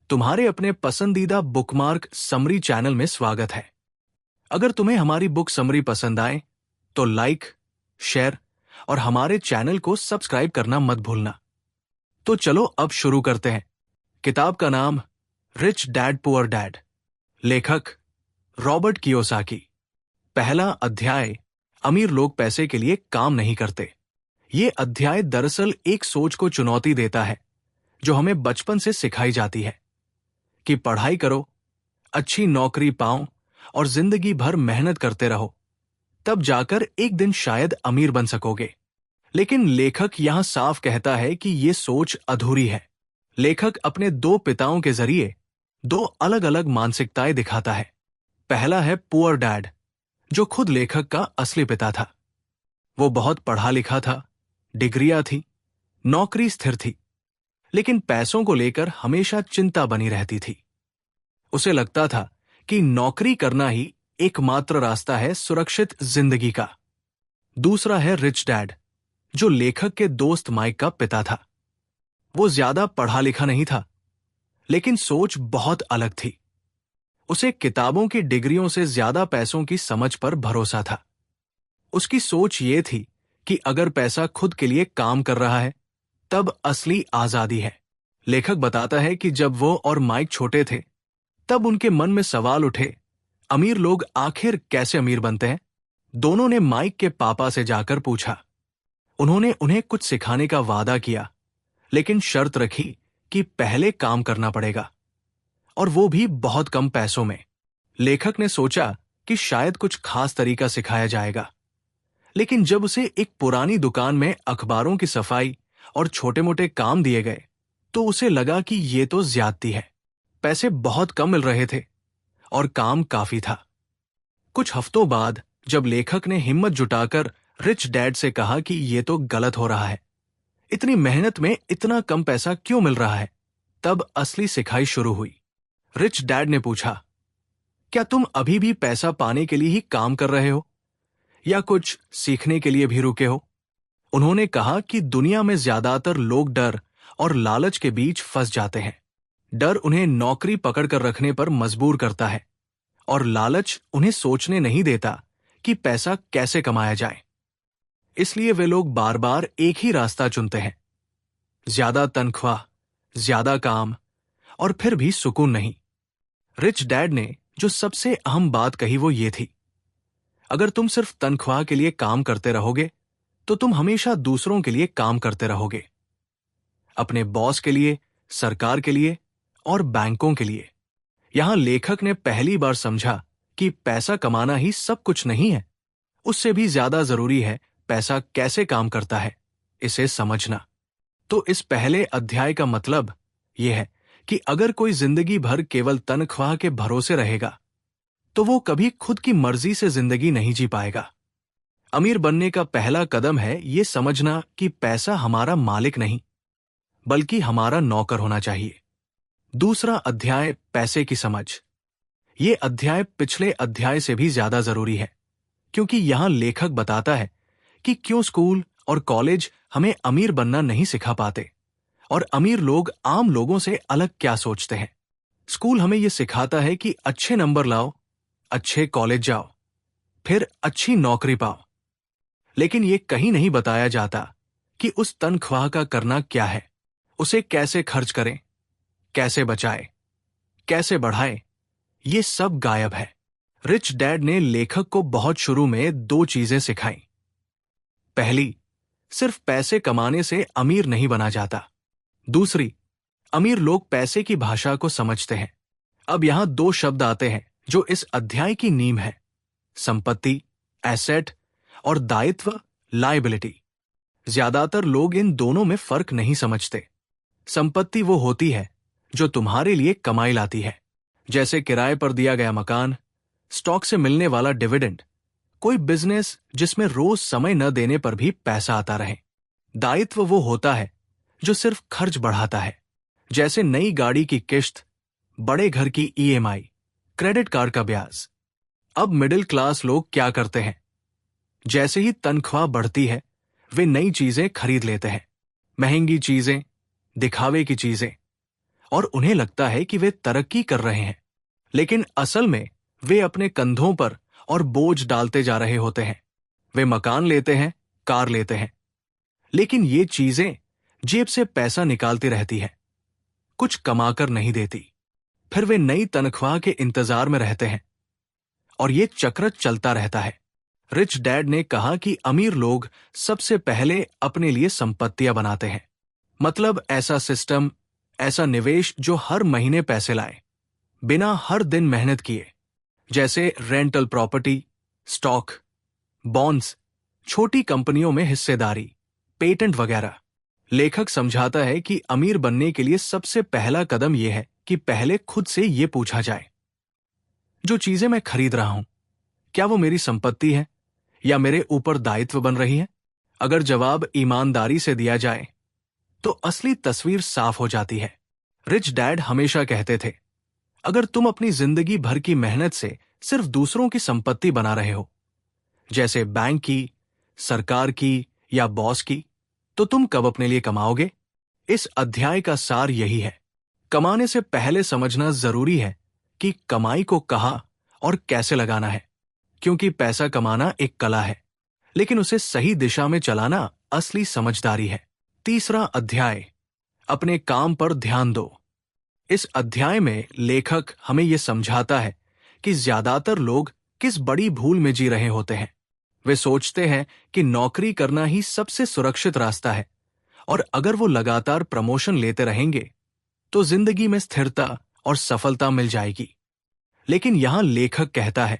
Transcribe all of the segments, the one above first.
तुम्हारे अपने पसंदीदा बुकमार्क समरी चैनल में स्वागत है। अगर तुम्हें हमारी बुक समरी पसंद आए तो लाइक, शेयर और हमारे चैनल को सब्सक्राइब करना मत भूलना। तो चलो अब शुरू करते हैं। किताब का नाम रिच डैड पुअर डैड, लेखक रॉबर्ट कियोसाकी। पहला अध्याय, अमीर लोग पैसे के लिए काम नहीं करते। ये अध्याय दरअसल एक सोच को चुनौती देता है जो हमें बचपन से सिखाई जाती है कि पढ़ाई करो, अच्छी नौकरी पाओ और जिंदगी भर मेहनत करते रहो, तब जाकर एक दिन शायद अमीर बन सकोगे। लेकिन लेखक यहां साफ कहता है कि यह सोच अधूरी है। लेखक अपने दो पिताओं के जरिए दो अलग अलग मानसिकताएं दिखाता है। पहला है पुअर डैड, जो खुद लेखक का असली पिता था। वो बहुत पढ़ा लिखा था, डिग्रियां थी, नौकरी स्थिर थी, लेकिन पैसों को लेकर हमेशा चिंता बनी रहती थी। उसे लगता था कि नौकरी करना ही एकमात्र रास्ता है सुरक्षित जिंदगी का। दूसरा है रिच डैड, जो लेखक के दोस्त माइक का पिता था। वो ज्यादा पढ़ा लिखा नहीं था, लेकिन सोच बहुत अलग थी। उसे किताबों की डिग्रियों से ज्यादा पैसों की समझ पर भरोसा था। उसकी सोच ये थी कि अगर पैसा खुद के लिए काम कर रहा है तब असली आजादी है। लेखक बताता है कि जब वो और माइक छोटे थे तब उनके मन में सवाल उठे, अमीर लोग आखिर कैसे अमीर बनते हैं। दोनों ने माइक के पापा से जाकर पूछा। उन्होंने उन्हें कुछ सिखाने का वादा किया, लेकिन शर्त रखी कि पहले काम करना पड़ेगा, और वो भी बहुत कम पैसों में। लेखक ने सोचा कि शायद कुछ खास तरीका सिखाया जाएगा, लेकिन जब उसे एक पुरानी दुकान में अखबारों की सफाई और छोटे मोटे काम दिए गए तो उसे लगा कि ये तो ज्यादती है। पैसे बहुत कम मिल रहे थे और काम काफी था। कुछ हफ्तों बाद जब लेखक ने हिम्मत जुटाकर रिच डैड से कहा कि ये तो गलत हो रहा है, इतनी मेहनत में इतना कम पैसा क्यों मिल रहा है, तब असली सिखाई शुरू हुई। रिच डैड ने पूछा, क्या तुम अभी भी पैसा पाने के लिए ही काम कर रहे हो या कुछ सीखने के लिए भी रुके हो? उन्होंने कहा कि दुनिया में ज्यादातर लोग डर और लालच के बीच फंस जाते हैं। डर उन्हें नौकरी पकड़कर रखने पर मजबूर करता है और लालच उन्हें सोचने नहीं देता कि पैसा कैसे कमाया जाए। इसलिए वे लोग बार बार एक ही रास्ता चुनते हैं, ज्यादा तनख्वाह, ज्यादा काम और फिर भी सुकून नहीं। रिच डैड ने जो सबसे अहम बात कही वो ये थी, अगर तुम सिर्फ तनख्वाह के लिए काम करते रहोगे तो तुम हमेशा दूसरों के लिए काम करते रहोगे, अपने बॉस के लिए, सरकार के लिए और बैंकों के लिए। यहां लेखक ने पहली बार समझा कि पैसा कमाना ही सब कुछ नहीं है, उससे भी ज्यादा जरूरी है पैसा कैसे काम करता है, इसे समझना। तो इस पहले अध्याय का मतलब यह है कि अगर कोई जिंदगी भर केवल तनख्वाह के भरोसे रहेगा तो वो कभी खुद की मर्जी से जिंदगी नहीं जी पाएगा। अमीर बनने का पहला कदम है ये समझना कि पैसा हमारा मालिक नहीं, बल्कि हमारा नौकर होना चाहिए। दूसरा अध्याय, पैसे की समझ। ये अध्याय पिछले अध्याय से भी ज्यादा जरूरी है, क्योंकि यहां लेखक बताता है कि क्यों स्कूल और कॉलेज हमें अमीर बनना नहीं सिखा पाते और अमीर लोग आम लोगों से अलग क्या सोचते हैं। स्कूल हमें यह सिखाता है कि अच्छे नंबर लाओ, अच्छे कॉलेज जाओ, फिर अच्छी नौकरी पाओ, लेकिन ये कहीं नहीं बताया जाता कि उस तनख्वाह का करना क्या है, उसे कैसे खर्च करें, कैसे बचाए, कैसे बढ़ाए, ये सब गायब है। रिच डैड ने लेखक को बहुत शुरू में दो चीजें सिखाई। पहली, सिर्फ पैसे कमाने से अमीर नहीं बना जाता। दूसरी, अमीर लोग पैसे की भाषा को समझते हैं। अब यहां दो शब्द आते हैं जो इस अध्याय की नींव है, संपत्ति, एसेट, और दायित्व, लायबिलिटी। ज्यादातर लोग इन दोनों में फर्क नहीं समझते। संपत्ति वो होती है जो तुम्हारे लिए कमाई लाती है, जैसे किराए पर दिया गया मकान, स्टॉक से मिलने वाला डिविडेंड, कोई बिजनेस जिसमें रोज समय न देने पर भी पैसा आता रहे। दायित्व वो होता है जो सिर्फ खर्च बढ़ाता है, जैसे नई गाड़ी की किश्त, बड़े घर की ईएमआई, क्रेडिट कार्ड का ब्याज। अब मिडिल क्लास लोग क्या करते हैं? जैसे ही तनख्वाह बढ़ती है वे नई चीजें खरीद लेते हैं, महंगी चीजें, दिखावे की चीजें, और उन्हें लगता है कि वे तरक्की कर रहे हैं, लेकिन असल में वे अपने कंधों पर और बोझ डालते जा रहे होते हैं। वे मकान लेते हैं, कार लेते हैं, लेकिन ये चीजें जेब से पैसा निकालती रहती हैं, कुछ कमाकर नहीं देती। फिर वे नई तनख्वाह के इंतजार में रहते हैं और ये चक्र चलता रहता है। रिच डैड ने कहा कि अमीर लोग सबसे पहले अपने लिए संपत्तियां बनाते हैं, मतलब ऐसा सिस्टम, ऐसा निवेश जो हर महीने पैसे लाए, बिना हर दिन मेहनत किए, जैसे रेंटल प्रॉपर्टी, स्टॉक, बॉन्ड्स, छोटी कंपनियों में हिस्सेदारी, पेटेंट वगैरह। लेखक समझाता है कि अमीर बनने के लिए सबसे पहला कदम यह है कि पहले खुद से यह पूछा जाए, जो चीजें मैं खरीद रहा हूं, क्या वो मेरी संपत्ति है या मेरे ऊपर दायित्व बन रही है? अगर जवाब ईमानदारी से दिया जाए तो असली तस्वीर साफ हो जाती है। रिच डैड हमेशा कहते थे, अगर तुम अपनी जिंदगी भर की मेहनत से सिर्फ दूसरों की संपत्ति बना रहे हो, जैसे बैंक की, सरकार की या बॉस की, तो तुम कब अपने लिए कमाओगे? इस अध्याय का सार यही है, कमाने से पहले समझना जरूरी है कि कमाई को कहाँ और कैसे लगाना है, क्योंकि पैसा कमाना एक कला है, लेकिन उसे सही दिशा में चलाना असली समझदारी है। तीसरा अध्याय, अपने काम पर ध्यान दो। इस अध्याय में लेखक हमें यह समझाता है कि ज्यादातर लोग किस बड़ी भूल में जी रहे होते हैं। वे सोचते हैं कि नौकरी करना ही सबसे सुरक्षित रास्ता है और अगर वो लगातार प्रमोशन लेते रहेंगे तो जिंदगी में स्थिरता और सफलता मिल जाएगी। लेकिन यहां लेखक कहता है,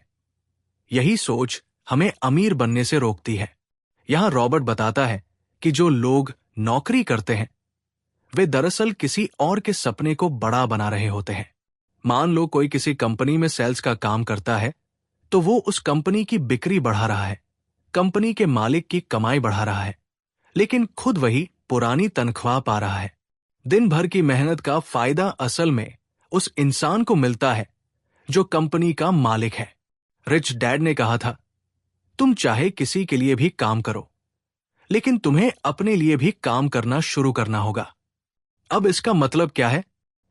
यही सोच हमें अमीर बनने से रोकती है। यहां रॉबर्ट बताता है कि जो लोग नौकरी करते हैं वे दरअसल किसी और के सपने को बड़ा बना रहे होते हैं। मान लो कोई किसी कंपनी में सेल्स का काम करता है तो वो उस कंपनी की बिक्री बढ़ा रहा है, कंपनी के मालिक की कमाई बढ़ा रहा है, लेकिन खुद वही पुरानी तनख्वाह पा रहा है। दिन भर की मेहनत का फायदा असल में उस इंसान को मिलता है जो कंपनी का मालिक है। रिच डैड ने कहा था, तुम चाहे किसी के लिए भी काम करो, लेकिन तुम्हें अपने लिए भी काम करना शुरू करना होगा। अब इसका मतलब क्या है?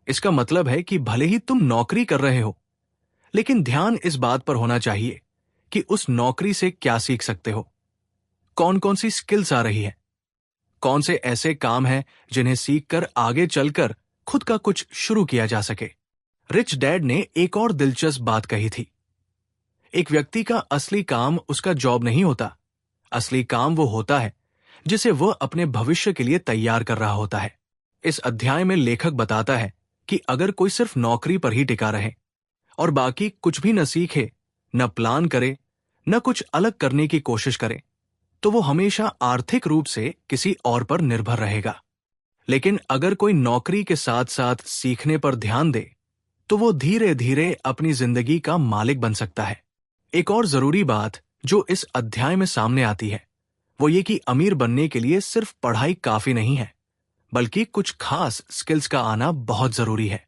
इसका मतलब है कि भले ही तुम नौकरी कर रहे हो, लेकिन ध्यान इस बात पर होना चाहिए कि उस नौकरी से क्या सीख सकते हो, कौन कौन सी स्किल्स आ रही है, कौन से ऐसे काम हैं जिन्हें सीखकर आगे चलकर खुद का कुछ शुरू किया जा सके। रिच डैड ने एक और दिलचस्प बात कही थी, एक व्यक्ति का असली काम उसका जॉब नहीं होता, असली काम वो होता है जिसे वह अपने भविष्य के लिए तैयार कर रहा होता है। इस अध्याय में लेखक बताता है कि अगर कोई सिर्फ नौकरी पर ही टिका रहे और बाकी कुछ भी न सीखे, न प्लान करे, न कुछ अलग करने की कोशिश करे, तो वो हमेशा आर्थिक रूप से किसी और पर निर्भर रहेगा। लेकिन अगर कोई नौकरी के साथ साथ सीखने पर ध्यान दे तो वो धीरे धीरे अपनी जिंदगी का मालिक बन सकता है। एक और जरूरी बात जो इस अध्याय में सामने आती है वो ये कि अमीर बनने के लिए सिर्फ पढ़ाई काफी नहीं है, बल्कि कुछ खास स्किल्स का आना बहुत जरूरी है,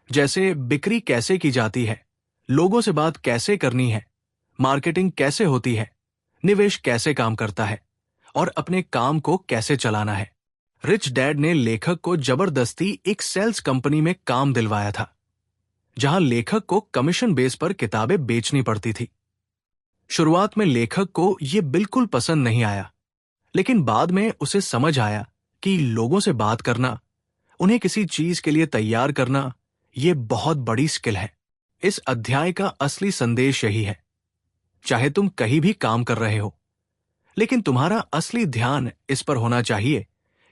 जैसे बिक्री कैसे की जाती है, लोगों से बात कैसे करनी है, मार्केटिंग कैसे होती है, निवेश कैसे काम करता है और अपने काम को कैसे चलाना है। रिच डैड ने लेखक को जबरदस्ती एक सेल्स कंपनी में काम दिलवाया था, जहां लेखक को कमीशन बेस पर किताबें बेचनी पड़ती थी। शुरुआत में लेखक को यह बिल्कुल पसंद नहीं आया, लेकिन बाद में उसे समझ आया कि लोगों से बात करना, उन्हें किसी चीज के लिए तैयार करना, यह बहुत बड़ी स्किल है। इस अध्याय का असली संदेश यही है, चाहे तुम कहीं भी काम कर रहे हो, लेकिन तुम्हारा असली ध्यान इस पर होना चाहिए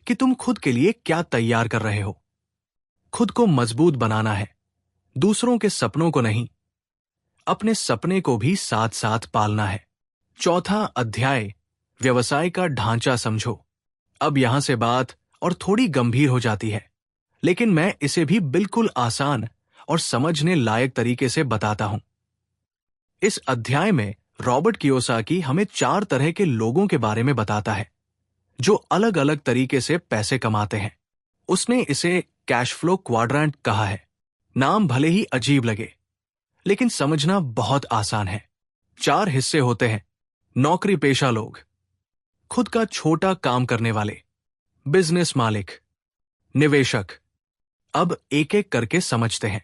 कि तुम खुद के लिए क्या तैयार कर रहे हो। खुद को मजबूत बनाना है, दूसरों के सपनों को नहीं, अपने सपने को भी साथ साथ पालना है। चौथा अध्याय, व्यवसाय का ढांचा समझो। अब यहां से बात और थोड़ी गंभीर हो जाती है, लेकिन मैं इसे भी बिल्कुल आसान और समझने लायक तरीके से बताता हूं। इस अध्याय में रॉबर्ट कियोसाकी हमें 4 तरह के लोगों के बारे में बताता है जो अलग अलग तरीके से पैसे कमाते हैं। उसने इसे कैश फ्लो क्वाड्रेंट कहा है। नाम भले ही अजीब लगे, लेकिन समझना बहुत आसान है। 4 हिस्से होते हैं, नौकरी पेशा लोग, खुद का छोटा काम करने वाले, बिजनेस मालिक, निवेशक अब एक एक करके समझते हैं।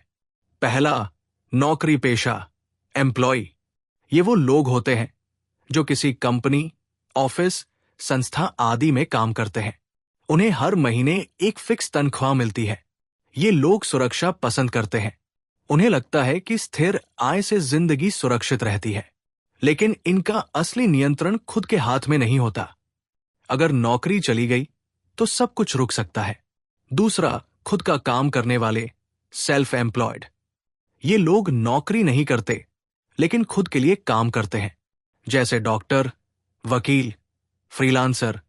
पहला, नौकरी पेशा, एम्प्लॉय। ये वो लोग होते हैं जो किसी कंपनी, ऑफिस, संस्था आदि में काम करते हैं। उन्हें हर महीने एक फिक्स तनख्वाह मिलती है। ये लोग सुरक्षा पसंद करते हैं। उन्हें लगता है कि स्थिर आय से जिंदगी सुरक्षित रहती है। लेकिन इनका असली नियंत्रण खुद के हाथ में नहीं होता। अगर नौकरी चली गई तो सब कुछ रुक सकता है। दूसरा, खुद का काम करने वाले, सेल्फ एम्प्लॉयड। ये लोग नौकरी नहीं करते लेकिन खुद के लिए काम करते हैं, जैसे डॉक्टर, वकील, फ्रीलांसर,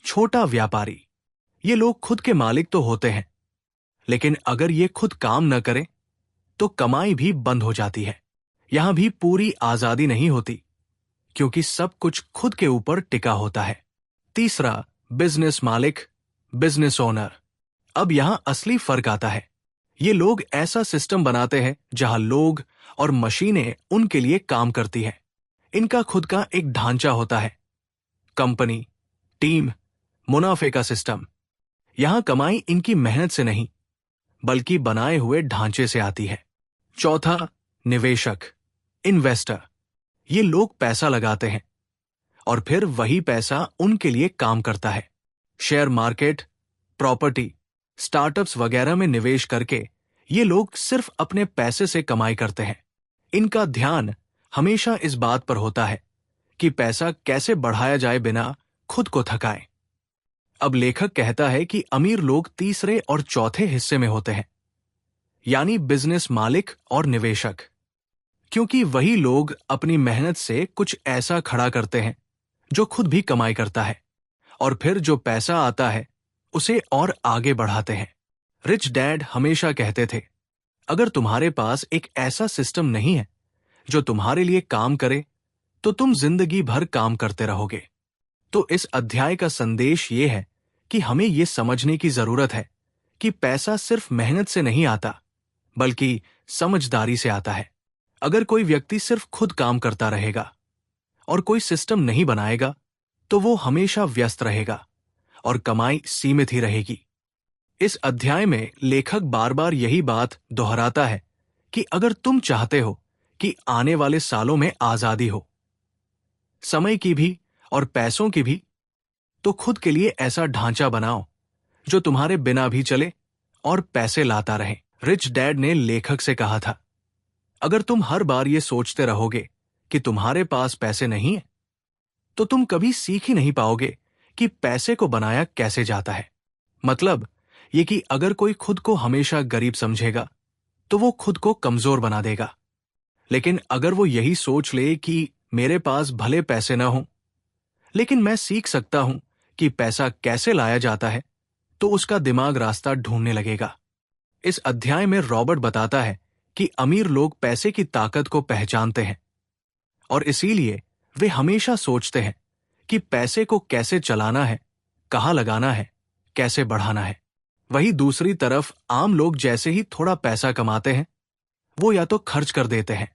छोटा व्यापारी। ये लोग खुद के मालिक तो होते हैं, लेकिन अगर ये खुद काम न करें तो कमाई भी बंद हो जाती है। यहां भी पूरी आजादी नहीं होती, क्योंकि सब कुछ खुद के ऊपर टिका होता है। तीसरा, बिजनेस मालिक, बिजनेस ओनर। अब यहां असली फर्क आता है। ये लोग ऐसा सिस्टम बनाते हैं जहां लोग और मशीनें उनके लिए काम करती हैं। इनका खुद का एक ढांचा होता है, कंपनी, टीम, मुनाफे का सिस्टम। यहां कमाई इनकी मेहनत से नहीं, बल्कि बनाए हुए ढांचे से आती है। चौथा, निवेशक, इन्वेस्टर। ये लोग पैसा लगाते हैं और फिर वही पैसा उनके लिए काम करता है। शेयर मार्केट, प्रॉपर्टी, स्टार्टअप्स वगैरह में निवेश करके ये लोग सिर्फ अपने पैसे से कमाई करते हैं। इनका ध्यान हमेशा इस बात पर होता है कि पैसा कैसे बढ़ाया जाए बिना खुद को थकाए। अब लेखक कहता है कि अमीर लोग तीसरे और चौथे हिस्से में होते हैं, यानी बिजनेस मालिक और निवेशक, क्योंकि वही लोग अपनी मेहनत से कुछ ऐसा खड़ा करते हैं जो खुद भी कमाई करता है, और फिर जो पैसा आता है उसे और आगे बढ़ाते हैं। रिच डैड हमेशा कहते थे, अगर तुम्हारे पास एक ऐसा सिस्टम नहीं है जो तुम्हारे लिए काम करे तो तुम जिंदगी भर काम करते रहोगे। तो इस अध्याय का संदेश ये है कि हमें ये समझने की जरूरत है कि पैसा सिर्फ मेहनत से नहीं आता, बल्कि समझदारी से आता है। अगर कोई व्यक्ति सिर्फ खुद काम करता रहेगा और कोई सिस्टम नहीं बनाएगा तो वो हमेशा व्यस्त रहेगा और कमाई सीमित ही रहेगी। इस अध्याय में लेखक बार बार यही बात दोहराता है कि अगर तुम चाहते हो कि आने वाले सालों में आजादी हो, समय की भी और पैसों की भी, तो खुद के लिए ऐसा ढांचा बनाओ जो तुम्हारे बिना भी चले और पैसे लाता रहे। रिच डैड ने लेखक से कहा था, अगर तुम हर बार ये सोचते रहोगे कि तुम्हारे पास पैसे नहीं है, तो तुम कभी सीख ही नहीं पाओगे कि पैसे को बनाया कैसे जाता है। मतलब ये कि अगर कोई खुद को हमेशा गरीब समझेगा तो वो खुद को कमजोर बना देगा। लेकिन अगर वो यही सोच ले कि मेरे पास भले पैसे ना हो, लेकिन मैं सीख सकता हूं कि पैसा कैसे लाया जाता है, तो उसका दिमाग रास्ता ढूंढने लगेगा। इस अध्याय में रॉबर्ट बताता है कि अमीर लोग पैसे की ताकत को पहचानते हैं और इसीलिए वे हमेशा सोचते हैं कि पैसे को कैसे चलाना है, कहां लगाना है, कैसे बढ़ाना है। वहीं दूसरी तरफ आम लोग जैसे ही थोड़ा पैसा कमाते हैं, वो या तो खर्च कर देते हैं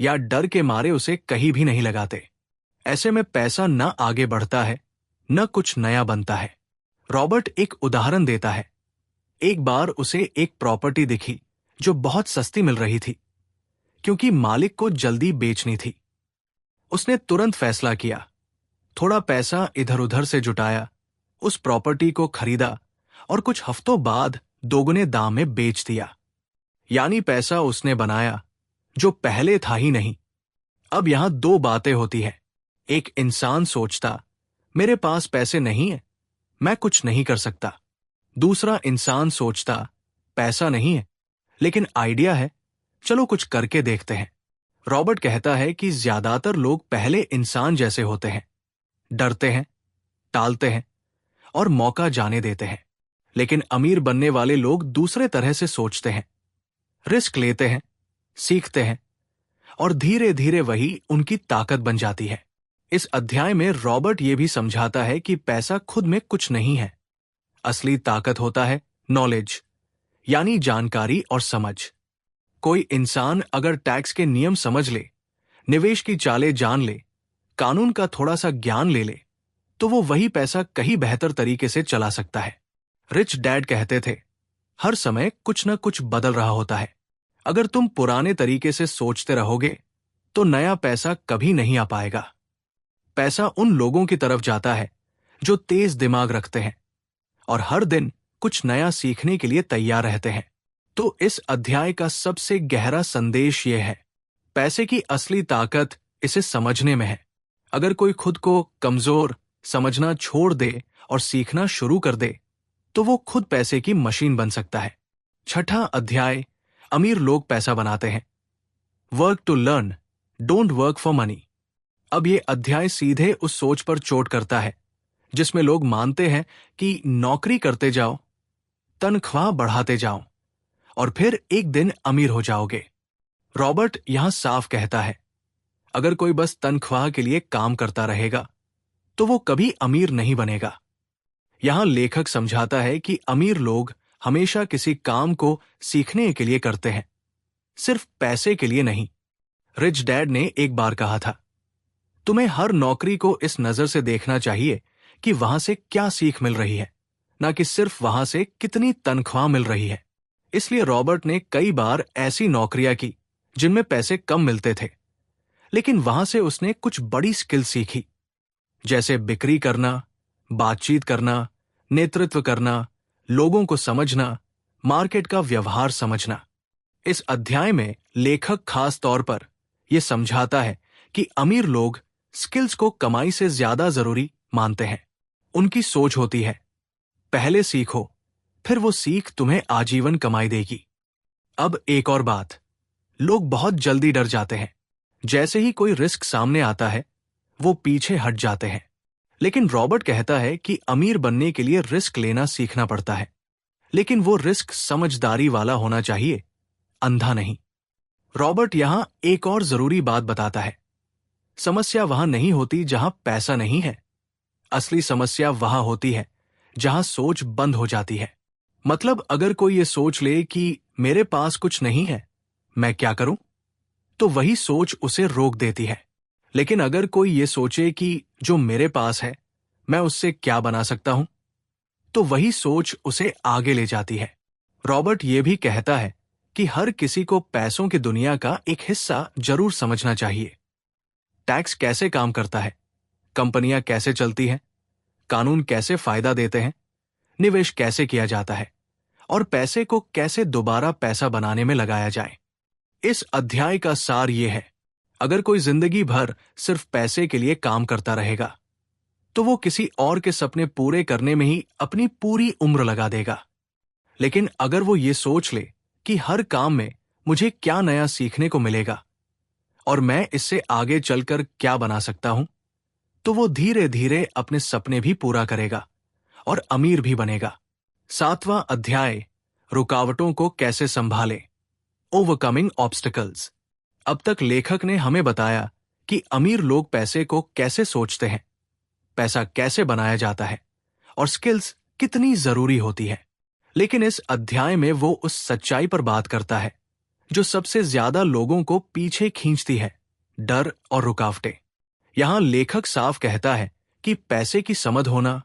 या डर के मारे उसे कहीं भी नहीं लगाते। ऐसे में पैसा न आगे बढ़ता है, न कुछ नया बनता है। रॉबर्ट एक उदाहरण देता है। एक बार उसे एक प्रॉपर्टी दिखी जो बहुत सस्ती मिल रही थी, क्योंकि मालिक को जल्दी बेचनी थी। उसने तुरंत फैसला किया, थोड़ा पैसा इधर उधर से जुटाया, उस प्रॉपर्टी को खरीदा और कुछ हफ्तों बाद दोगुने दाम में बेच दिया। यानी पैसा उसने बनाया जो पहले था ही नहीं। अब यहां दो बातें होती हैं। एक इंसान सोचता, मेरे पास पैसे नहीं है, मैं कुछ नहीं कर सकता। दूसरा इंसान सोचता, पैसा नहीं है लेकिन आइडिया है, चलो कुछ करके देखते हैं। रॉबर्ट कहता है कि ज्यादातर लोग पहले इंसान जैसे होते हैं, डरते हैं, टालते हैं और मौका जाने देते हैं। लेकिन अमीर बनने वाले लोग दूसरे तरह से सोचते हैं, रिस्क लेते हैं, सीखते हैं और धीरे धीरे वही उनकी ताकत बन जाती है। इस अध्याय में रॉबर्ट ये भी समझाता है कि पैसा खुद में कुछ नहीं है। असली ताकत होता है नॉलेज, यानी जानकारी और समझ। कोई इंसान अगर टैक्स के नियम समझ ले, निवेश की चालें जान ले, कानून का थोड़ा सा ज्ञान ले ले, तो वो वही पैसा कहीं बेहतर तरीके से चला सकता है। रिच डैड कहते थे, हर समय कुछ न कुछ बदल रहा होता है। अगर तुम पुराने तरीके से सोचते रहोगे तो नया पैसा कभी नहीं आ पाएगा। पैसा उन लोगों की तरफ जाता है जो तेज दिमाग रखते हैं और हर दिन कुछ नया सीखने के लिए तैयार रहते हैं। तो इस अध्याय का सबसे गहरा संदेश यह है, पैसे की असली ताकत इसे समझने में है। अगर कोई खुद को कमजोर समझना छोड़ दे और सीखना शुरू कर दे तो वो खुद पैसे की मशीन बन सकता है। छठा अध्याय, अमीर लोग पैसा बनाते हैं। Work to learn, don't work for money. अब ये अध्याय सीधे उस सोच पर चोट करता है जिसमें लोग मानते हैं कि नौकरी करते जाओ, तनख्वाह बढ़ाते जाओ और फिर एक दिन अमीर हो जाओगे। रॉबर्ट यहां साफ कहता है, अगर कोई बस तनख्वाह के लिए काम करता रहेगा तो वो कभी अमीर नहीं बनेगा। यहां लेखक समझाता है कि अमीर लोग हमेशा किसी काम को सीखने के लिए करते हैं, सिर्फ पैसे के लिए नहीं। रिच डैड ने एक बार कहा था, तुम्हें हर नौकरी को इस नजर से देखना चाहिए कि वहां से क्या सीख मिल रही है, ना कि सिर्फ वहां से कितनी तनख्वाह मिल रही है। इसलिए रॉबर्ट ने कई बार ऐसी नौकरियां की जिनमें पैसे कम मिलते थे, लेकिन वहां से उसने कुछ बड़ी स्किल सीखी, जैसे बिक्री करना, बातचीत करना, नेतृत्व करना, लोगों को समझना, मार्केट का व्यवहार समझना। इस अध्याय में लेखक खास तौर पर यह समझाता है कि अमीर लोग स्किल्स को कमाई से ज्यादा जरूरी मानते हैं। उनकी सोच होती है, पहले सीखो, फिर वो सीख तुम्हें आजीवन कमाई देगी। अब एक और बात, लोग बहुत जल्दी डर जाते हैं। जैसे ही कोई रिस्क सामने आता है वो पीछे हट जाते हैं। लेकिन रॉबर्ट कहता है कि अमीर बनने के लिए रिस्क लेना सीखना पड़ता है, लेकिन वो रिस्क समझदारी वाला होना चाहिए, अंधा नहीं। रॉबर्ट यहां एक और जरूरी बात बताता है, समस्या वहां नहीं होती जहां पैसा नहीं है, असली समस्या वहां होती है जहां सोच बंद हो जाती है। मतलब अगर कोई ये सोच ले कि मेरे पास कुछ नहीं है, मैं क्या करूं, तो वही सोच उसे रोक देती है। लेकिन अगर कोई ये सोचे कि जो मेरे पास है मैं उससे क्या बना सकता हूं, तो वही सोच उसे आगे ले जाती है। रॉबर्ट ये भी कहता है कि हर किसी को पैसों की दुनिया का एक हिस्सा जरूर समझना चाहिए। टैक्स कैसे काम करता है, कंपनियां कैसे चलती हैं, कानून कैसे फायदा देते हैं, निवेश कैसे किया जाता है और पैसे को कैसे दोबारा पैसा बनाने में लगाया जाए। इस अध्याय का सार यह है, अगर कोई जिंदगी भर सिर्फ पैसे के लिए काम करता रहेगा तो वो किसी और के सपने पूरे करने में ही अपनी पूरी उम्र लगा देगा। लेकिन अगर वो ये सोच ले कि हर काम में मुझे क्या नया सीखने को मिलेगा और मैं इससे आगे चलकर क्या बना सकता हूं, तो वो धीरे धीरे अपने सपने भी पूरा करेगा और अमीर भी बनेगा। 7वां अध्याय, रुकावटों को कैसे संभाले, ओवरकमिंग ऑब्स्टिकल्स। अब तक लेखक ने हमें बताया कि अमीर लोग पैसे को कैसे सोचते हैं, पैसा कैसे बनाया जाता है और स्किल्स कितनी जरूरी होती है। लेकिन इस अध्याय में वो उस सच्चाई पर बात करता है जो सबसे ज्यादा लोगों को पीछे खींचती है, डर और रुकावटें। यहां लेखक साफ कहता है कि पैसे की समझ होना,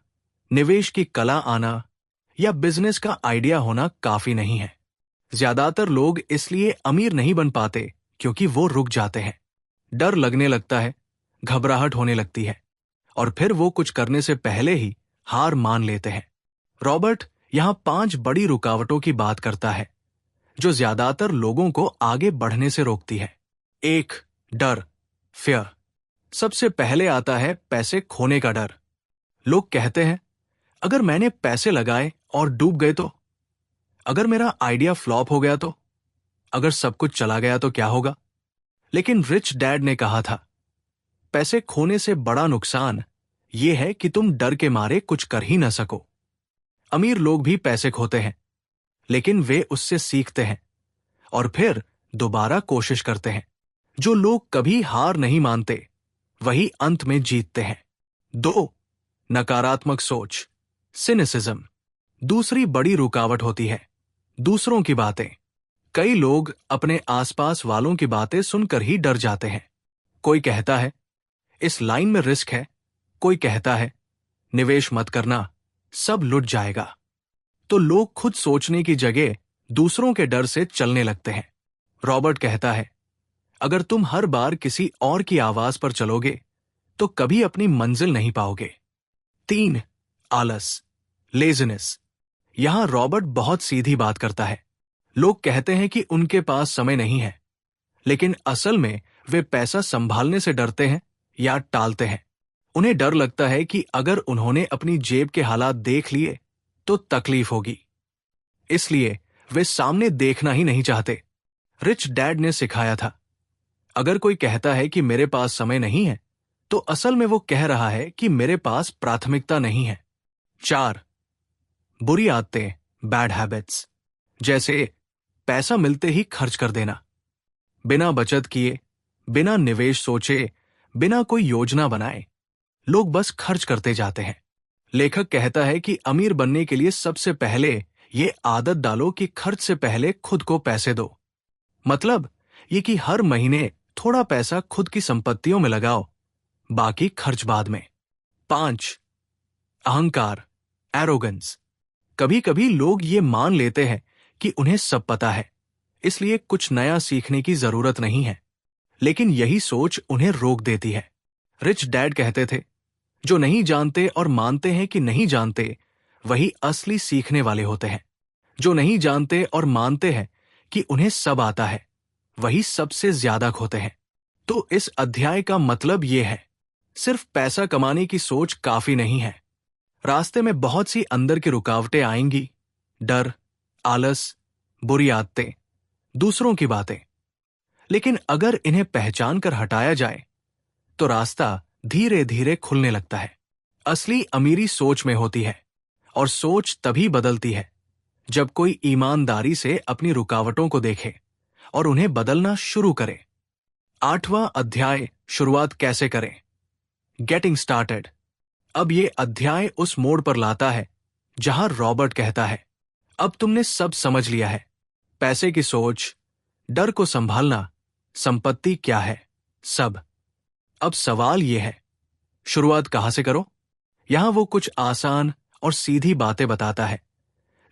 निवेश की कला आना या बिजनेस का आइडिया होना काफी नहीं है। ज्यादातर लोग इसलिए अमीर नहीं बन पाते क्योंकि वो रुक जाते हैं। डर लगने लगता है, घबराहट होने लगती है और फिर वो कुछ करने से पहले ही हार मान लेते हैं। रॉबर्ट यहां 5 बड़ी रुकावटों की बात करता है जो ज्यादातर लोगों को आगे बढ़ने से रोकती है। 1. डर, फियर। सबसे पहले आता है पैसे खोने का डर। लोग कहते हैं, अगर मैंने पैसे लगाए और डूब गए तो, अगर मेरा आइडिया फ्लॉप हो गया तो, अगर सब कुछ चला गया तो क्या होगा। लेकिन रिच डैड ने कहा था, पैसे खोने से बड़ा नुकसान यह है कि तुम डर के मारे कुछ कर ही न सको। अमीर लोग भी पैसे खोते हैं, लेकिन वे उससे सीखते हैं और फिर दोबारा कोशिश करते हैं। जो लोग कभी हार नहीं मानते वही अंत में जीतते हैं। 2. नकारात्मक सोच, सिनिसिज्म। दूसरी बड़ी रुकावट होती है दूसरों की बातें। कई लोग अपने आसपास वालों की बातें सुनकर ही डर जाते हैं। कोई कहता है, इस लाइन में रिस्क है, कोई कहता है, निवेश मत करना, सब लुट जाएगा। तो लोग खुद सोचने की जगह दूसरों के डर से चलने लगते हैं। रॉबर्ट कहता है, अगर तुम हर बार किसी और की आवाज पर चलोगे तो कभी अपनी मंजिल नहीं पाओगे। 3. आलस, लेजीनेस। यहां रॉबर्ट बहुत सीधी बात करता है। लोग कहते हैं कि उनके पास समय नहीं है, लेकिन असल में वे पैसा संभालने से डरते हैं या टालते हैं। उन्हें डर लगता है कि अगर उन्होंने अपनी जेब के हालात देख लिए तो तकलीफ होगी, इसलिए वे सामने देखना ही नहीं चाहते। रिच डैड ने सिखाया था, अगर कोई कहता है कि मेरे पास समय नहीं है तो असल में वो कह रहा है कि मेरे पास प्राथमिकता नहीं है। 4. बुरी आदतें, बैड हैबिट्स। जैसे पैसा मिलते ही खर्च कर देना, बिना बचत किए, बिना निवेश सोचे, बिना कोई योजना बनाए लोग बस खर्च करते जाते हैं। लेखक कहता है कि अमीर बनने के लिए सबसे पहले ये आदत डालो कि खर्च से पहले खुद को पैसे दो। मतलब ये कि हर महीने थोड़ा पैसा खुद की संपत्तियों में लगाओ, बाकी खर्च बाद में। 5. अहंकार, एरोगेंस। कभी कभी लोग ये मान लेते हैं कि उन्हें सब पता है, इसलिए कुछ नया सीखने की जरूरत नहीं है, लेकिन यही सोच उन्हें रोक देती है। रिच डैड कहते थे, जो नहीं जानते और मानते हैं कि नहीं जानते, वही असली सीखने वाले होते हैं। जो नहीं जानते और मानते हैं कि उन्हें सब आता है, वही सबसे ज्यादा खोते हैं। तो इस अध्याय का मतलब ये है, सिर्फ पैसा कमाने की सोच काफी नहीं है। रास्ते में बहुत सी अंदर की रुकावटें आएंगी, डर, आलस, बुरी आदतें, दूसरों की बातें। लेकिन अगर इन्हें पहचान कर हटाया जाए तो रास्ता धीरे धीरे खुलने लगता है। असली अमीरी सोच में होती है, और सोच तभी बदलती है जब कोई ईमानदारी से अपनी रुकावटों को देखे और उन्हें बदलना शुरू करे। 8वां अध्याय, शुरुआत कैसे करें, गेटिंग स्टार्टेड। अब ये अध्याय उस मोड़ पर लाता है जहां रॉबर्ट कहता है, अब तुमने सब समझ लिया है, पैसे की सोच, डर को संभालना, संपत्ति क्या है, सब। अब सवाल यह है, शुरुआत कहां से करो? यहां वो कुछ आसान और सीधी बातें बताता है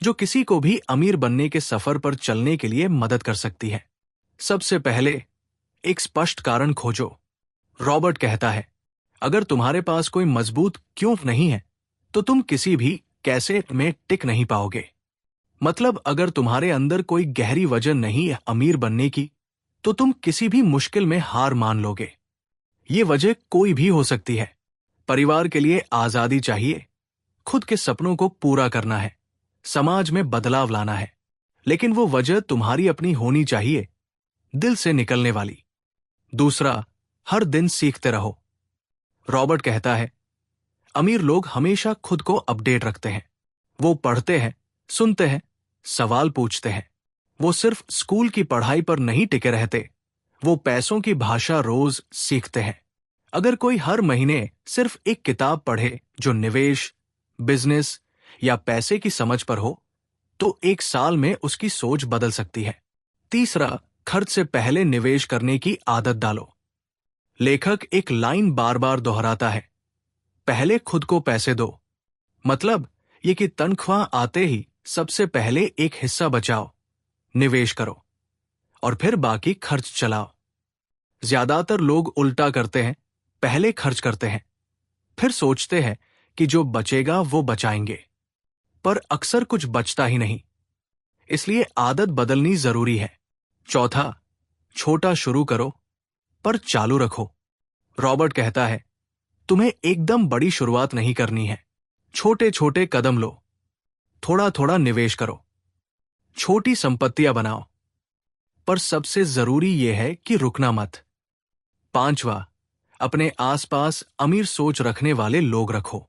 जो किसी को भी अमीर बनने के सफर पर चलने के लिए मदद कर सकती है। सबसे पहले एक स्पष्ट कारण खोजो। रॉबर्ट कहता है, अगर तुम्हारे पास कोई मजबूत क्यों नहीं है तो तुम किसी भी कैसे में टिक नहीं पाओगे। मतलब अगर तुम्हारे अंदर कोई गहरी वजह नहीं है अमीर बनने की, तो तुम किसी भी मुश्किल में हार मान लोगे। ये वजह कोई भी हो सकती है। परिवार के लिए आजादी चाहिए, खुद के सपनों को पूरा करना है, समाज में बदलाव लाना है। लेकिन वो वजह तुम्हारी अपनी होनी चाहिए, दिल से निकलने वाली। दूसरा, हर दिन सीखते रहो। रॉबर्ट कहता है, अमीर लोग हमेशा खुद को अपडेट रखते हैं। वो पढ़ते हैं, सुनते हैं, सवाल पूछते हैं। वो सिर्फ स्कूल की पढ़ाई पर नहीं टिके रहते, वो पैसों की भाषा रोज सीखते हैं। अगर कोई हर महीने सिर्फ एक किताब पढ़े जो निवेश, बिजनेस या पैसे की समझ पर हो, तो एक साल में उसकी सोच बदल सकती है। तीसरा, खर्च से पहले निवेश करने की आदत डालो। लेखक एक लाइन बार बार दोहराता है, पहले खुद को पैसे दो। मतलब ये कि तनख्वाह आते ही सबसे पहले एक हिस्सा बचाओ, निवेश करो, और फिर बाकी खर्च चलाओ। ज्यादातर लोग उल्टा करते हैं, पहले खर्च करते हैं, फिर सोचते हैं कि जो बचेगा वो बचाएंगे, पर अक्सर कुछ बचता ही नहीं। इसलिए आदत बदलनी जरूरी है। चौथा, छोटा शुरू करो पर चालू रखो। रॉबर्ट कहता है, तुम्हें एकदम बड़ी शुरुआत नहीं करनी है, छोटे छोटे कदम लो, थोड़ा थोड़ा निवेश करो, छोटी संपत्तियां बनाओ, पर सबसे जरूरी यह है कि रुकना मत। 5वां, अपने आसपास अमीर सोच रखने वाले लोग रखो।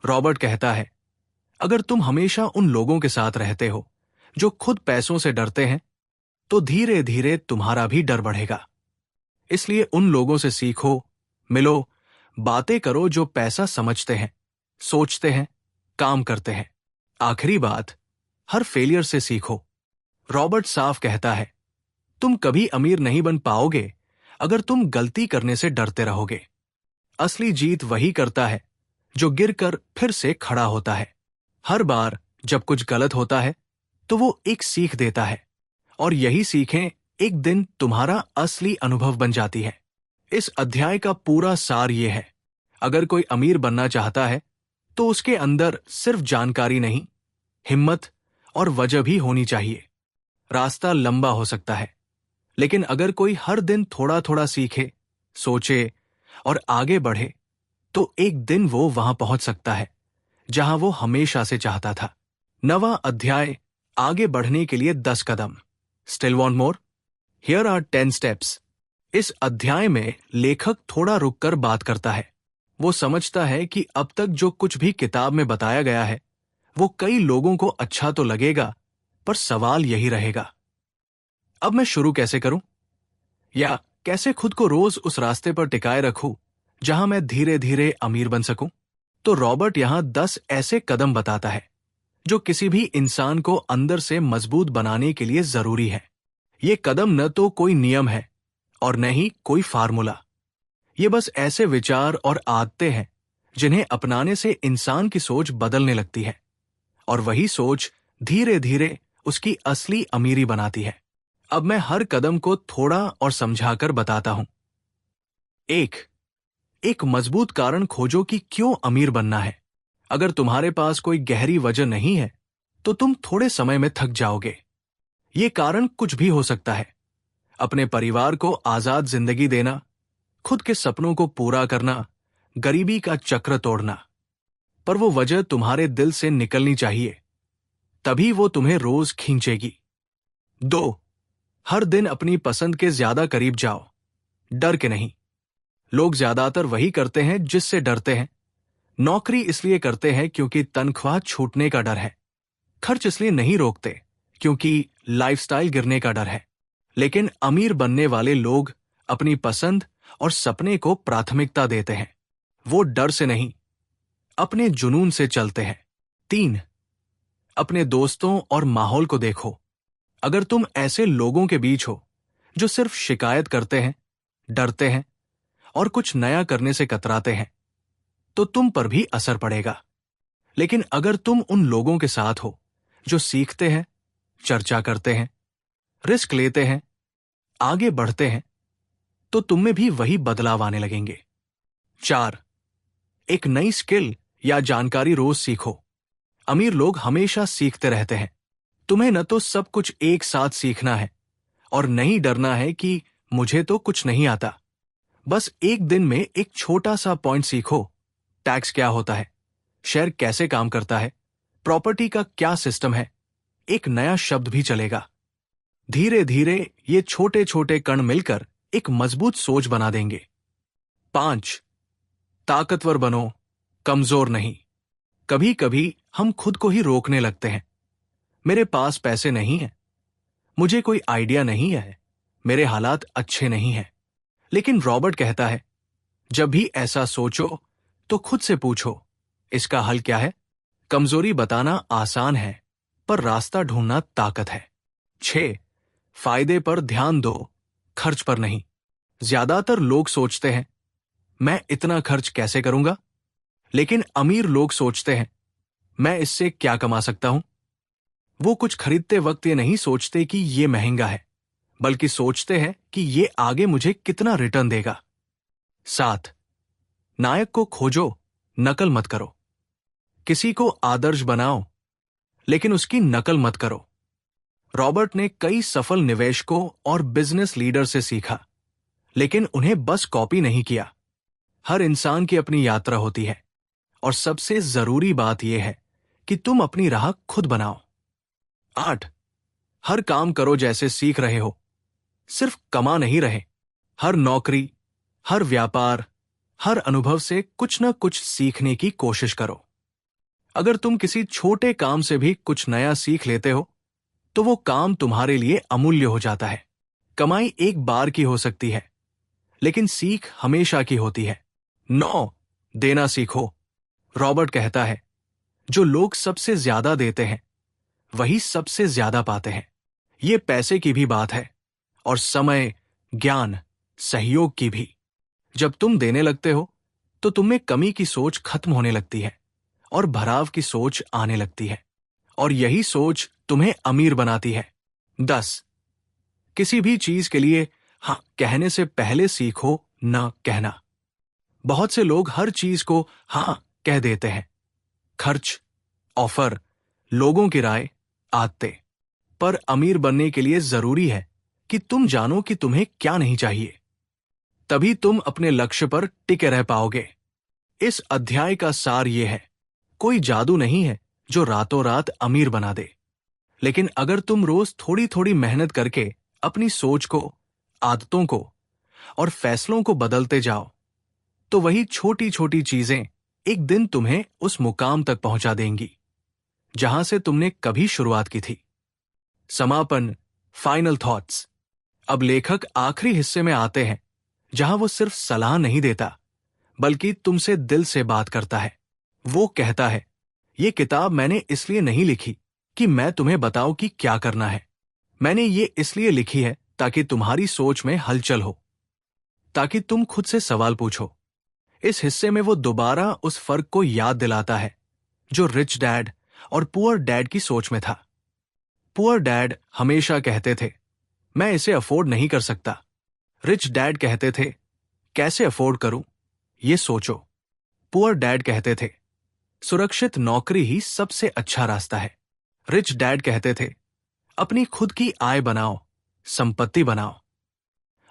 रॉबर्ट कहता है, अगर तुम हमेशा उन लोगों के साथ रहते हो जो खुद पैसों से डरते हैं, तो धीरे धीरे तुम्हारा भी डर बढ़ेगा। इसलिए उन लोगों से सीखो, मिलो, बातें करो जो पैसा समझते हैं, सोचते हैं, काम करते हैं। आखिरी बात, हर फेलियर से सीखो। रॉबर्ट साफ कहता है, तुम कभी अमीर नहीं बन पाओगे अगर तुम गलती करने से डरते रहोगे। असली जीत वही करता है जो गिरकर फिर से खड़ा होता है। हर बार जब कुछ गलत होता है तो वो एक सीख देता है, और यही सीखें एक दिन तुम्हारा असली अनुभव बन जाती है। इस अध्याय का पूरा सार ये है, अगर कोई अमीर बनना चाहता है तो उसके अंदर सिर्फ जानकारी नहीं, हिम्मत और वजह भी होनी चाहिए। रास्ता लंबा हो सकता है, लेकिन अगर कोई हर दिन थोड़ा थोड़ा सीखे, सोचे और आगे बढ़े तो एक दिन वो वहां पहुंच सकता है जहां वो हमेशा से चाहता था। 9वां अध्याय, आगे बढ़ने के लिए 10 कदम। Still want more? Here are 10 steps. इस अध्याय में लेखक थोड़ा रुककर बात करता है। वो समझता है कि अब तक जो कुछ भी किताब में बताया गया है वो कई लोगों को अच्छा तो लगेगा, पर सवाल यही रहेगा, अब मैं शुरू कैसे करूं? या कैसे खुद को रोज उस रास्ते पर टिकाए रखूं जहां मैं धीरे धीरे अमीर बन सकूं? तो रॉबर्ट यहां 10 ऐसे कदम बताता है जो किसी भी इंसान को अंदर से मजबूत बनाने के लिए जरूरी है। ये कदम न तो कोई नियम है और न ही कोई फार्मूला। ये बस ऐसे विचार और आदतें हैं जिन्हें अपनाने से इंसान की सोच बदलने लगती है, और वही सोच धीरे धीरे उसकी असली अमीरी बनाती है। अब मैं हर कदम को थोड़ा और समझाकर बताता हूं। 1, एक मजबूत कारण खोजो कि क्यों अमीर बनना है। अगर तुम्हारे पास कोई गहरी वजह नहीं है तो तुम थोड़े समय में थक जाओगे। ये कारण कुछ भी हो सकता है, अपने परिवार को आजाद जिंदगी देना, खुद के सपनों को पूरा करना, गरीबी का चक्र तोड़ना। पर वो वजह तुम्हारे दिल से निकलनी चाहिए, तभी वो तुम्हें रोज खींचेगी। 2, हर दिन अपनी पसंद के ज्यादा करीब जाओ, डर के नहीं। लोग ज्यादातर वही करते हैं जिससे डरते हैं। नौकरी इसलिए करते हैं क्योंकि तनख्वाह छूटने का डर है। खर्च इसलिए नहीं रोकते क्योंकि लाइफस्टाइल गिरने का डर है। लेकिन अमीर बनने वाले लोग अपनी पसंद और सपने को प्राथमिकता देते हैं। वो डर से नहीं, अपने जुनून से चलते हैं। 3, अपने दोस्तों और माहौल को देखो। अगर तुम ऐसे लोगों के बीच हो जो सिर्फ शिकायत करते हैं, डरते हैं और कुछ नया करने से कतराते हैं, तो तुम पर भी असर पड़ेगा। लेकिन अगर तुम उन लोगों के साथ हो जो सीखते हैं, चर्चा करते हैं, रिस्क लेते हैं, आगे बढ़ते हैं, तो तुम में भी वही बदलाव आने लगेंगे। 4, एक नई स्किल या जानकारी रोज सीखो। अमीर लोग हमेशा सीखते रहते हैं। तुम्हें न तो सब कुछ एक साथ सीखना है और नहीं डरना है कि मुझे तो कुछ नहीं आता। बस एक दिन में एक छोटा सा पॉइंट सीखो। टैक्स क्या होता है, शेयर कैसे काम करता है, प्रॉपर्टी का क्या सिस्टम है, एक नया शब्द भी चलेगा। धीरे धीरे ये छोटे छोटे कण मिलकर एक मजबूत सोच बना देंगे। 5, ताकतवर बनो, कमजोर नहीं। कभी कभी हम खुद को ही रोकने लगते हैं। मेरे पास पैसे नहीं है, मुझे कोई आइडिया नहीं है, मेरे हालात अच्छे नहीं हैं। लेकिन रॉबर्ट कहता है, जब भी ऐसा सोचो तो खुद से पूछो, इसका हल क्या है? कमजोरी बताना आसान है, पर रास्ता ढूंढना ताकत है। 6, फायदे पर ध्यान दो, खर्च पर नहीं। ज्यादातर लोग सोचते हैं, मैं इतना खर्च कैसे करूंगा? लेकिन अमीर लोग सोचते हैं, मैं इससे क्या कमा सकता हूं? वो कुछ खरीदते वक्त ये नहीं सोचते कि ये महंगा है, बल्कि सोचते हैं कि ये आगे मुझे कितना रिटर्न देगा। 7, नायक को खोजो, नकल मत करो। किसी को आदर्श बनाओ, लेकिन उसकी नकल मत करो। रॉबर्ट ने कई सफल निवेशकों और बिजनेस लीडर से सीखा, लेकिन उन्हें बस कॉपी नहीं किया। हर इंसान की अपनी यात्रा होती है, और सबसे जरूरी बात यह है कि तुम अपनी राह खुद बनाओ। 8, हर काम करो जैसे सीख रहे हो, सिर्फ कमा नहीं रहे। हर नौकरी, हर व्यापार, हर अनुभव से कुछ न कुछ सीखने की कोशिश करो। अगर तुम किसी छोटे काम से भी कुछ नया सीख लेते हो तो वो काम तुम्हारे लिए अमूल्य हो जाता है। कमाई एक बार की हो सकती है, लेकिन सीख हमेशा की होती है। 9, देना सीखो। रॉबर्ट कहता है, जो लोग सबसे ज्यादा देते हैं वही सबसे ज्यादा पाते हैं। ये पैसे की भी बात है, और समय, ज्ञान, सहयोग की भी। जब तुम देने लगते हो तो तुम में कमी की सोच खत्म होने लगती है और भराव की सोच आने लगती है। और यही सोच तुम्हें अमीर बनाती है। 10. किसी भी चीज के लिए हाँ कहने से पहले सीखो न कहना। बहुत से लोग हर चीज को हाँ कह देते हैं। खर्च, ऑफर, लोगों की राय, आदतें। पर अमीर बनने के लिए जरूरी है कि तुम जानो कि तुम्हें क्या नहीं चाहिए। तभी तुम अपने लक्ष्य पर टिके रह पाओगे। इस अध्याय का सार यह है, कोई जादू नहीं है जो रातों रात अमीर बना दे। लेकिन अगर तुम रोज थोड़ी थोड़ी मेहनत करके अपनी सोच को, आदतों को और फैसलों को बदलते जाओ, तो वही छोटी छोटी चीजें एक दिन तुम्हें उस मुकाम तक पहुंचा देंगी जहां से तुमने कभी शुरुआत की थी। समापन, फाइनल थॉट्स। अब लेखक आखिरी हिस्से में आते हैं जहां वो सिर्फ सलाह नहीं देता बल्कि तुमसे दिल से बात करता है। वो कहता है, ये किताब मैंने इसलिए नहीं लिखी कि मैं तुम्हें बताऊं कि क्या करना है। मैंने ये इसलिए लिखी है ताकि तुम्हारी सोच में हलचल हो, ताकि तुम खुद से सवाल पूछो। इस हिस्से में वो दोबारा उस फर्क को याद दिलाता है जो रिच डैड और पुअर डैड की सोच में था। पुअर डैड हमेशा कहते थे, मैं इसे अफोर्ड नहीं कर सकता। रिच डैड कहते थे, कैसे अफोर्ड करूं, ये सोचो। पुअर डैड कहते थे, सुरक्षित नौकरी ही सबसे अच्छा रास्ता है। रिच डैड कहते थे, अपनी खुद की आय बनाओ, संपत्ति बनाओ।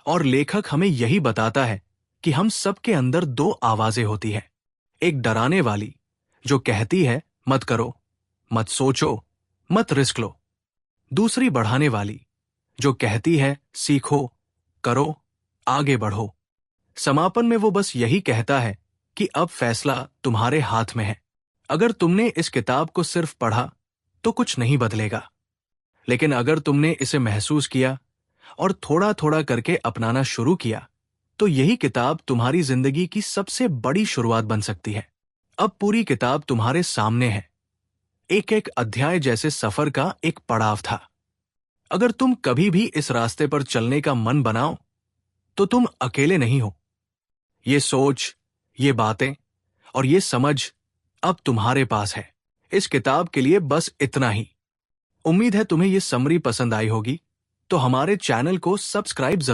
और लेखक हमें यही बताता है कि हम सबके अंदर दो आवाजें होती हैं। एक डराने वाली जो कहती है मत करो, मत सोचो, मत रिस्क लो। दूसरी बढ़ाने वाली जो कहती है सीखो, करो, आगे बढ़ो। समापन में वो बस यही कहता है कि अब फैसला तुम्हारे हाथ में है। अगर तुमने इस किताब को सिर्फ पढ़ा तो कुछ नहीं बदलेगा, लेकिन अगर तुमने इसे महसूस किया और थोड़ा थोड़ा करके अपनाना शुरू किया तो यही किताब तुम्हारी जिंदगी की सबसे बड़ी शुरुआत बन सकती है। अब पूरी किताब तुम्हारे सामने है, एक एक अध्याय जैसे सफर का एक पड़ाव था। अगर तुम कभी भी इस रास्ते पर चलने का मन बनाओ तो तुम अकेले नहीं हो। ये सोच, ये बातें और ये समझ अब तुम्हारे पास है। इस किताब के लिए बस इतना ही। उम्मीद है तुम्हें ये समरी पसंद आई होगी, तो हमारे चैनल को सब्सक्राइब जरूर